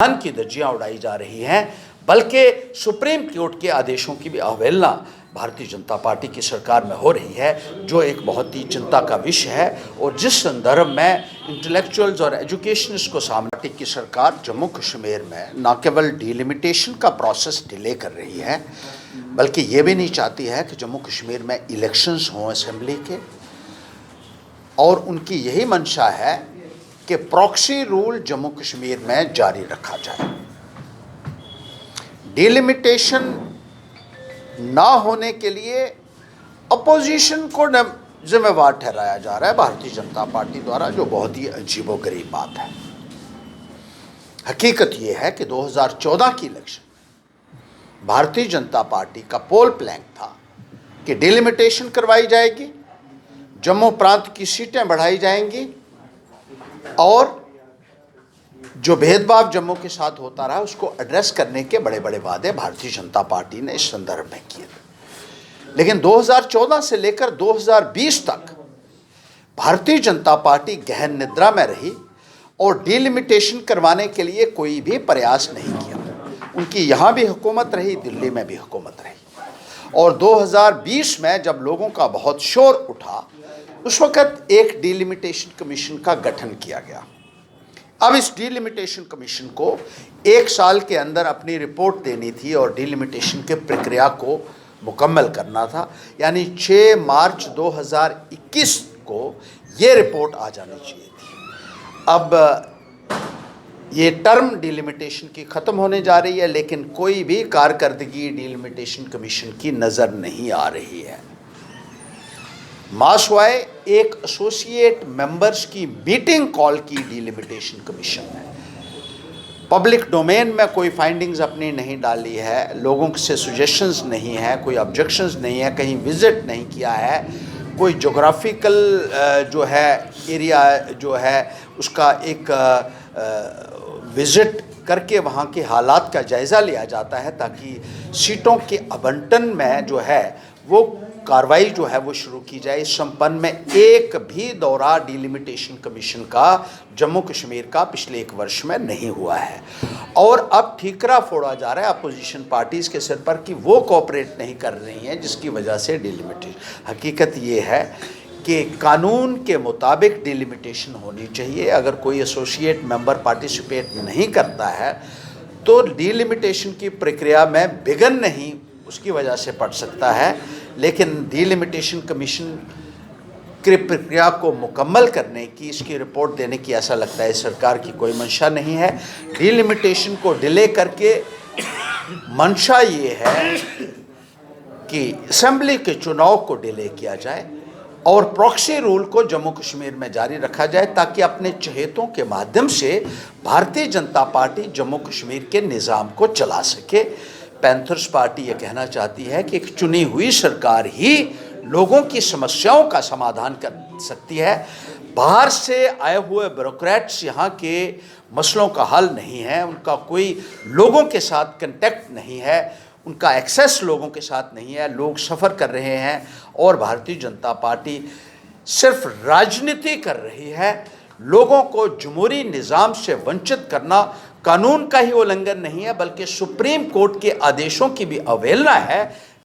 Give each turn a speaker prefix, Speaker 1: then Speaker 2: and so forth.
Speaker 1: की धज्जियां उड़ाई जा रही हैं, बल्कि सुप्रीम कोर्ट के आदेशों की भी अवहेलना भारतीय जनता पार्टी की सरकार में हो रही है, जो एक बहुत ही चिंता का विषय है। और जिस संदर्भ में इंटेलेक्चुअल्स और एजुकेशनिस्ट को सामने पार्टी की सरकार जम्मू कश्मीर में न केवल डिलिमिटेशन का प्रोसेस डिले कर रही है, बल्कि ये भी नहीं चाहती है कि जम्मू कश्मीर में इलेक्शंस हों असेंबली के, और उनकी यही मंशा है कि प्रॉक्सी रूल जम्मू कश्मीर में जारी रखा जाए। डिलिमिटेशन ना होने के लिए अपोजिशन को जिम्मेवार ठहराया जा रहा है भारतीय जनता पार्टी द्वारा, जो बहुत ही अजीबोगरीब बात है। हकीकत यह है कि 2014 की इलेक्शन भारतीय जनता पार्टी का पोल प्लैंक था कि डिलिमिटेशन करवाई जाएगी, जम्मू प्रांत की सीटें बढ़ाई जाएंगी और जो भेदभाव जम्मू के साथ होता रहा उसको एड्रेस करने के बड़े बड़े वादे भारतीय जनता पार्टी ने इस संदर्भ में किए। लेकिन 2014 से लेकर 2020 तक भारतीय जनता पार्टी गहन निद्रा में रही और डिलिमिटेशन करवाने के लिए कोई भी प्रयास नहीं किया। उनकी यहाँ भी हुकूमत रही, दिल्ली में भी हुकूमत रही। और 2020 में जब लोगों का बहुत शोर उठा, उस वक़्त एक डिलिमिटेशन कमीशन का गठन किया गया। अब इस डिलिमिटेशन कमीशन को 1 साल के अंदर अपनी रिपोर्ट देनी थी और डिलिमिटेशन के प्रक्रिया को मुकम्मल करना था, यानी 6 मार्च 2021 को ये रिपोर्ट आ जानी चाहिए थी। अब ये टर्म डिलिमिटेशन की ख़त्म होने जा रही है, लेकिन कोई भी कारकर्दगी डिलिमिटेशन कमीशन की नज़र नहीं आ रही है। मासवाए एक एसोसिएट मेंबर्स की मीटिंग कॉल की डिलिमिटेशन कमीशन ने, पब्लिक डोमेन में कोई फाइंडिंग्स अपनी नहीं डाली है, लोगों से सुजेशंस नहीं है, कोई ऑब्जेक्शंस नहीं है, कहीं विजिट नहीं किया है, कोई जोग्राफिकल जो है एरिया जो है उसका एक विजिट करके वहाँ के हालात का जायज़ा लिया जाता है, ताकि सीटों के आवंटन में जो है वो कार्रवाई जो है वो शुरू की जाए। इस संपन्न में एक भी दौरा डिलिमिटेशन कमीशन का जम्मू कश्मीर का पिछले 1 वर्ष में नहीं हुआ है। और अब ठीकरा फोड़ा जा रहा है अपोजिशन पार्टीज़ के सिर पर कि वो कोऑपरेट नहीं कर रही हैं, जिसकी वजह से डिलिमिटेशन। हकीकत ये है कि कानून के मुताबिक डिलिमिटेशन होनी चाहिए। अगर कोई एसोसिएट मेंबर पार्टिसिपेट नहीं करता है तो डिलिमिटेशन की प्रक्रिया में विघ्न नहीं उसकी वजह से पड़ सकता है, लेकिन डिलिमिटेशन कमीशन की प्रक्रिया को मुकम्मल करने की, इसकी रिपोर्ट देने की ऐसा लगता है सरकार की कोई मंशा नहीं है। डिलिमिटेशन को डिले करके मंशा ये है कि असेंबली के चुनाव को डिले किया जाए और प्रॉक्सी रूल को जम्मू कश्मीर में जारी रखा जाए, ताकि अपने चहेतों के माध्यम से भारतीय जनता पार्टी जम्मू कश्मीर के निज़ाम को चला सके। पैंथर्स पार्टी ये कहना चाहती है कि एक चुनी हुई सरकार ही लोगों की समस्याओं का समाधान कर सकती है। बाहर से आए हुए ब्यूरोक्रेट्स यहाँ के मसलों का हल नहीं है, उनका कोई लोगों के साथ कंटेक्ट नहीं है, उनका एक्सेस लोगों के साथ नहीं है, लोग सफ़र कर रहे हैं और भारतीय जनता पार्टी सिर्फ राजनीति कर रही है। लोगों को जमहूरी निज़ाम से वंचित करना कानून का ही उल्लंघन नहीं है, बल्कि सुप्रीम कोर्ट के आदेशों की भी अवहेलना है।